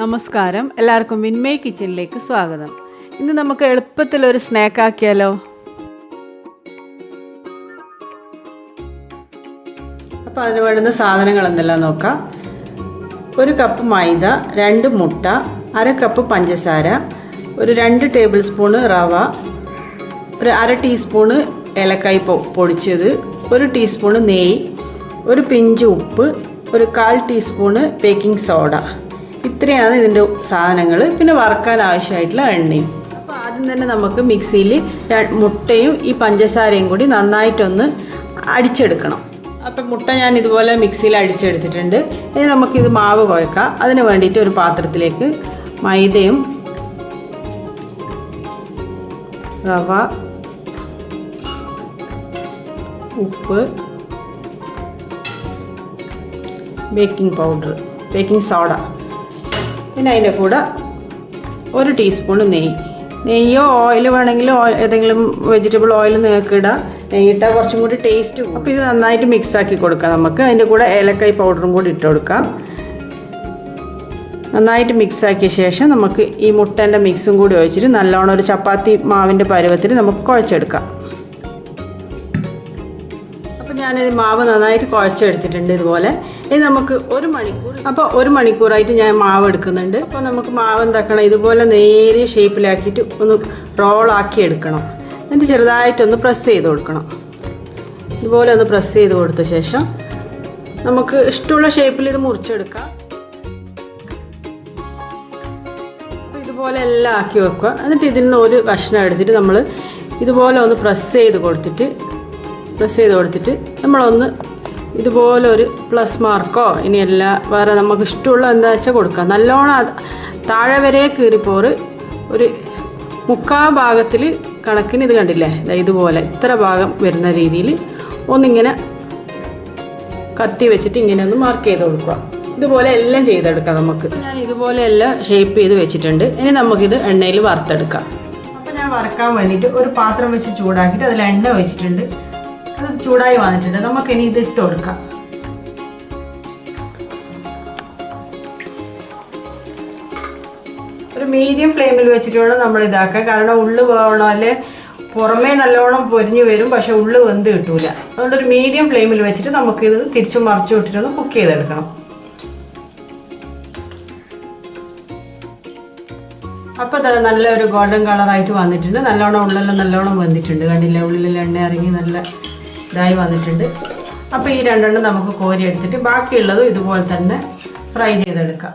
നമസ്കാരം, എല്ലാവർക്കും വിൻമയ് കിച്ചണിലേക്ക് സ്വാഗതം. ഇന്ന് നമുക്ക് എളുപ്പത്തിലൊരു സ്നാക്ക് ആക്കിയാലോ? അപ്പോൾ അതിന് വേണ്ടുന്ന സാധനങ്ങൾ എന്തെല്ലാം നോക്കാം. 1 കപ്പ് മൈദ, 2 മുട്ട, 1/2 കപ്പ് പഞ്ചസാര, ഒരു 2 ടേബിൾ സ്പൂണ് റവ, ഒരു 1/2 ടീസ്പൂണ് ഏലക്കായ് പൊടിച്ചത്, 1 ടീസ്പൂണ് നെയ്യ്, ഒരു പിഞ്ച് ഉപ്പ്, ഒരു 1/4 ടീസ്പൂണ് ബേക്കിംഗ് സോഡ. ഇത്രയാണ് ഇതിൻ്റെ സാധനങ്ങൾ. പിന്നെ വറുക്കാൻ ആവശ്യമായിട്ടുള്ള എണ്ണയും. അപ്പോൾ ആദ്യം തന്നെ നമുക്ക് മിക്സിയിൽ മുട്ടയും ഈ പഞ്ചസാരയും കൂടി നന്നായിട്ടൊന്ന് അടിച്ചെടുക്കണം. അപ്പം മുട്ട ഞാൻ ഇതുപോലെ മിക്സിയിൽ അടിച്ചെടുത്തിട്ടുണ്ട്. ഇനി നമുക്കിത് മാവ് കുഴക്കാം. അതിന് വേണ്ടിയിട്ട് ഒരു പാത്രത്തിലേക്ക് മൈദയും റവ, ഉപ്പ്, ബേക്കിംഗ് സോഡ, പിന്നെ അതിൻ്റെ കൂടെ 1 ടീസ്പൂൺ നെയ്യോ ഓയിൽ വേണമെങ്കിലും ഏതെങ്കിലും വെജിറ്റബിൾ ഓയിൽ നിങ്ങൾക്ക് ഇടാം. നെയ്യിട്ടാൽ കുറച്ചും കൂടി ടേസ്റ്റ് കൂടും. അപ്പോൾ ഇത് നന്നായിട്ട് മിക്സാക്കി കൊടുക്കാം. നമുക്ക് അതിൻ്റെ കൂടെ ഏലക്കായ് പൗഡറും കൂടി ഇട്ട് കൊടുക്കാം. നന്നായിട്ട് മിക്സാക്കിയ ശേഷം നമുക്ക് ഈ മുട്ടേൻ്റെ മിക്സും കൂടി ഒഴിച്ചിട്ട് നല്ലോണം ഒരു ചപ്പാത്തി മാവിൻ്റെ പരുവത്തിൽ നമുക്ക് കുഴച്ചെടുക്കാം. അപ്പോൾ ഞാനിത് മാവ് നന്നായിട്ട് കുഴച്ചെടുത്തിട്ടുണ്ട് ഇതുപോലെ. ഇനി നമുക്ക് 1 മണിക്കൂർ, അപ്പോൾ 1 മണിക്കൂറായിട്ട് ഞാൻ മാവ് എടുക്കുന്നുണ്ട്. അപ്പോൾ നമുക്ക് മാവ് എന്താക്കണം, ഇതുപോലെ നേരിയ ഷേപ്പിലാക്കിയിട്ട് ഒന്ന് റോളാക്കി എടുക്കണം. എന്നിട്ട് ചെറുതായിട്ടൊന്ന് പ്രസ് ചെയ്ത് കൊടുക്കണം. ഇതുപോലെ ഒന്ന് പ്രസ് ചെയ്ത് കൊടുത്ത ശേഷം നമുക്ക് ഇഷ്ടമുള്ള ഷേപ്പിൽ ഇത് മുറിച്ചെടുക്കാം. അപ്പോൾ ഇതുപോലെ എല്ലാം ആക്കി വെക്കുക. എന്നിട്ട് ഇതിൽ നിന്ന് ഒരു കഷ്ണം എടുത്തിട്ട് നമ്മൾ ഇതുപോലെ ഒന്ന് പ്രസ് ചെയ്ത് കൊടുത്തിട്ട് നമ്മളൊന്ന് ഇതുപോലെ ഒരു പ്ലസ് മാർക്കോ ഇനിയല്ല വേറെ നമുക്ക് ഇഷ്ടമുള്ള എന്താ വെച്ചാൽ കൊടുക്കാം. നല്ലോണം താഴെ വരെ കീറിപ്പോറ് ഒരു 3/4 ഭാഗത്തിൽ കണക്കിന് ഇത് കണ്ടില്ലേ, ഇതുപോലെ ഇത്ര ഭാഗം വരുന്ന രീതിയിൽ ഒന്നിങ്ങനെ കത്തി വെച്ചിട്ട് ഇങ്ങനെ ഒന്ന് മാർക്ക് ചെയ്ത് കൊടുക്കുക. ഇതുപോലെ എല്ലാം ചെയ്തെടുക്കാം നമുക്ക്. ഞാൻ ഇതുപോലെ എല്ലാം ഷേപ്പ് ചെയ്ത് വെച്ചിട്ടുണ്ട്. ഇനി നമുക്കിത് എണ്ണയിൽ വറുത്തെടുക്കാം. അപ്പോൾ ഞാൻ വറുക്കാൻ വേണ്ടിയിട്ട് ഒരു പാത്രം വെച്ച് ചൂടാക്കിയിട്ട് അതിൽ എണ്ണ ഒഴിച്ചിട്ടുണ്ട്. അത് ചൂടായി വന്നിട്ടുണ്ട്. നമുക്കിനി ഇത് ഇട്ട് കൊടുക്കാം. ഒരു മീഡിയം ഫ്ലെയിമിൽ വെച്ചിട്ട് വേണം നമ്മൾ ഇതാക്കാൻ. കാരണം ഉള്ളു വേവണം, അല്ലെ പുറമേ നല്ലോണം പൊരിഞ്ഞ് വരും, പക്ഷെ ഉള്ളു വെന്ത് കിട്ടൂല. അതുകൊണ്ട് ഒരു മീഡിയം ഫ്ലെയിമിൽ വെച്ചിട്ട് നമുക്കിത് തിരിച്ചും മറിച്ചും ഇട്ടിട്ടൊന്ന് കുക്ക് ചെയ്തെടുക്കണം. അപ്പോൾ അത് നല്ലൊരു ഗോൾഡൻ കളറായിട്ട് വന്നിട്ടുണ്ട്. നല്ലോണം ഉള്ളെല്ലാം നല്ലോണം വെന്തിട്ടുണ്ട്. കണ്ടില്ലേ, ഉള്ളിലെല്ലാം എണ്ണ ഇറങ്ങി നല്ല ഇതായി വന്നിട്ടുണ്ട്. അപ്പോൾ ഈ 2 നമുക്ക് കോരി എടുത്തിട്ട് ബാക്കിയുള്ളതും ഇതുപോലെ തന്നെ ഫ്രൈ ചെയ്തെടുക്കാം.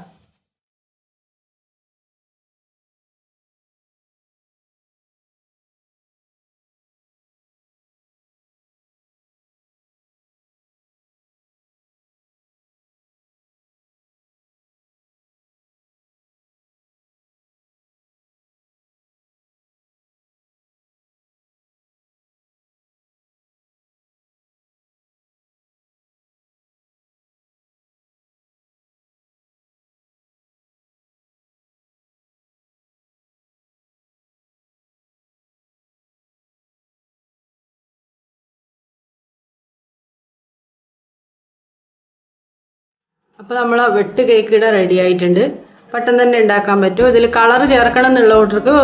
അപ്പോൾ നമ്മൾ വെട്ട് കേക്ക് ഇവിടെ റെഡി ആയിട്ടുണ്ട്. പെട്ടെന്ന് തന്നെ ഉണ്ടാക്കാൻ പറ്റും. ഇതിൽ കളർ ചേർക്കണം എന്നുള്ളവർക്ക്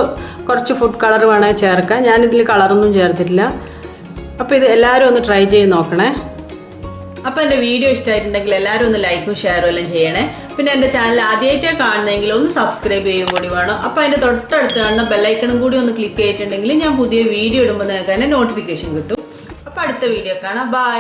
കുറച്ച് ഫുഡ് കളർ വേണമെങ്കിൽ ചേർക്കാം. ഞാനിതിൽ കളറൊന്നും ചേർത്തിട്ടില്ല. അപ്പോൾ ഇത് എല്ലാവരും ഒന്ന് ട്രൈ ചെയ്ത് നോക്കണേ. അപ്പോൾ എൻ്റെ വീഡിയോ ഇഷ്ടമായിട്ടുണ്ടെങ്കിൽ എല്ലാവരും ഒന്ന് ലൈക്കും ഷെയറും എല്ലാം ചെയ്യണേ. പിന്നെ എൻ്റെ ചാനൽ ആദ്യമായിട്ടാണ് കാണുന്നതെങ്കിൽ ഒന്ന് സബ്സ്ക്രൈബ് ചെയ്യുക കൂടി വേണം. അപ്പോൾ അതിൻ്റെ തൊട്ടടുത്ത് കാണുന്ന ബെല്ലൈക്കണും കൂടി ഒന്ന് ക്ലിക്ക് ചെയ്തിട്ടുണ്ടെങ്കിൽ ഞാൻ പുതിയ വീഡിയോ ഇടുമ്പോൾ നിങ്ങൾക്ക് തന്നെ നോട്ടിഫിക്കേഷൻ കിട്ടും. അപ്പോൾ അടുത്ത വീഡിയോ കാണാം. ബൈ.